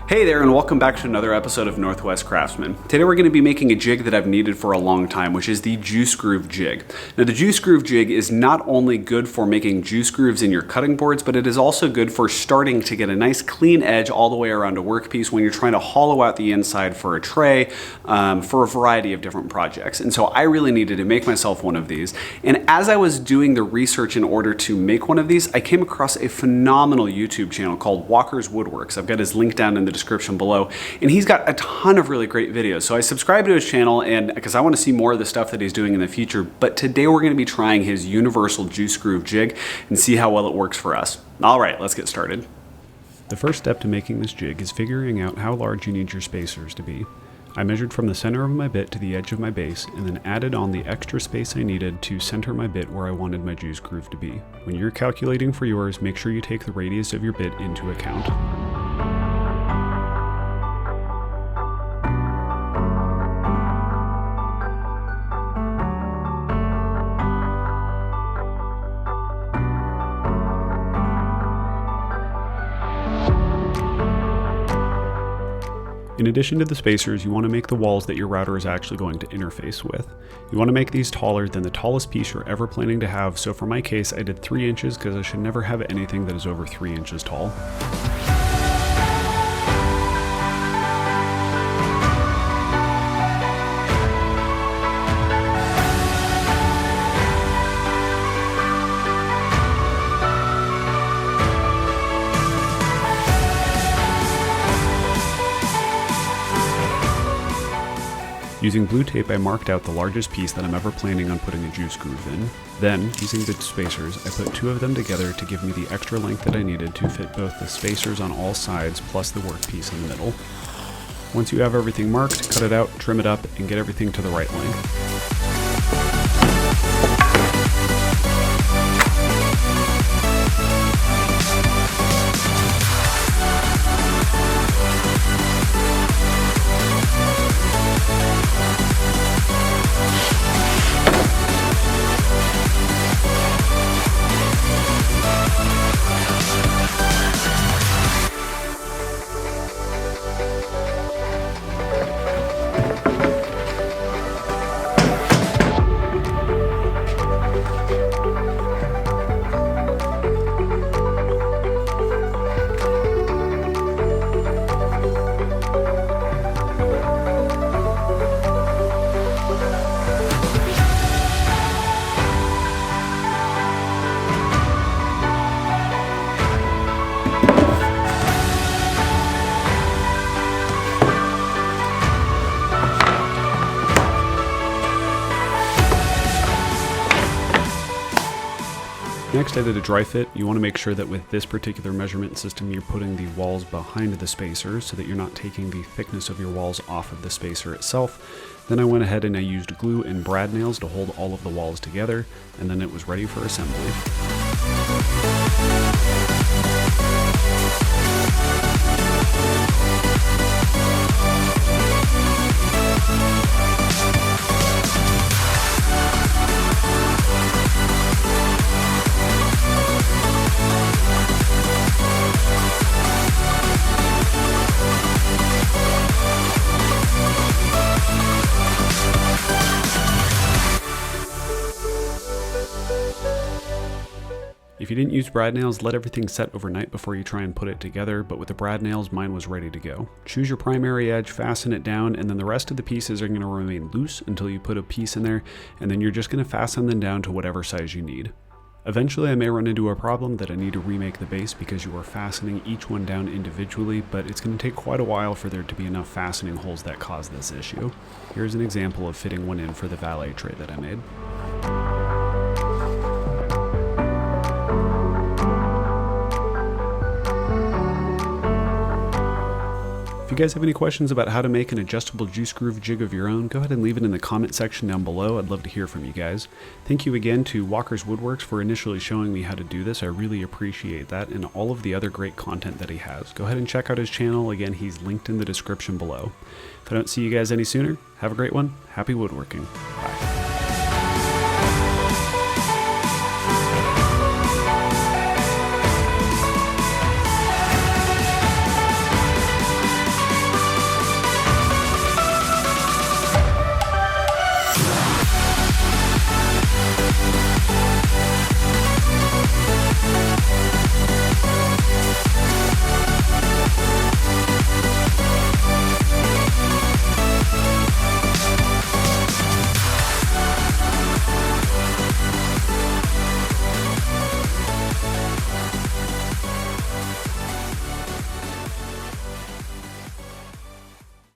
Hey there, and welcome back to another episode of Northwest Craftsman. Today we're going to be making a jig that I've needed for a long time, which is the juice groove jig. Now the juice groove jig is not only good for making juice grooves in your cutting boards, but it is also good for starting to get a nice clean edge all the way around a workpiece when you're trying to hollow out the inside for a tray, for a variety of different projects. And so I really needed to make myself one of these. And as I was doing the research in order to make one of these, I came across a phenomenal YouTube channel called Walker's Woodworks. I've got his link down in the description below, and he's got a ton of really great videos. So I subscribed to his channel and because I want to see more of the stuff that he's doing in the future, but today we're going to be trying his universal juice groove jig and see how well it works for us. All right, let's get started. The first step to making this jig is figuring out how large you need your spacers to be. I measured from the center of my bit to the edge of my base and then added on the extra space I needed to center my bit where I wanted my juice groove to be. When you're calculating for yours, make sure you take the radius of your bit into account. In addition to the spacers, you want to make the walls that your router is actually going to interface with. You want to make these taller than the tallest piece you're ever planning to have, so for my case I did 3 inches because I should never have anything that is over 3 inches tall. Using blue tape, I marked out the largest piece that I'm ever planning on putting a juice groove in. Then, using the spacers, I put 2 of them together to give me the extra length that I needed to fit both the spacers on all sides plus the workpiece in the middle. Once you have everything marked, cut it out, trim it up, and get everything to the right length. Next I did a dry fit. You want to make sure that with this particular measurement system you're putting the walls behind the spacers so that you're not taking the thickness of your walls off of the spacer itself. Then I went ahead and I used glue and brad nails to hold all of the walls together, and then it was ready for assembly. If you didn't use brad nails, let everything set overnight before you try and put it together, but with the brad nails, mine was ready to go. Choose your primary edge, fasten it down, and then the rest of the pieces are going to remain loose until you put a piece in there, and then you're just going to fasten them down to whatever size you need. Eventually I may run into a problem that I need to remake the base because you are fastening each one down individually, but it's going to take quite a while for there to be enough fastening holes that cause this issue. Here's an example of fitting one in for the valet tray that I made. If you guys have any questions about how to make an adjustable juice groove jig of your own, go ahead and leave it in the comment section down below. I'd love to hear from you guys. Thank you again to Walker's Woodworks for initially showing me how to do this. I really appreciate that, and all of the other great content that he has. Go ahead and check out his channel. Again, he's linked in the description below. If I don't see you guys any sooner, have a great one. Happy woodworking. Bye.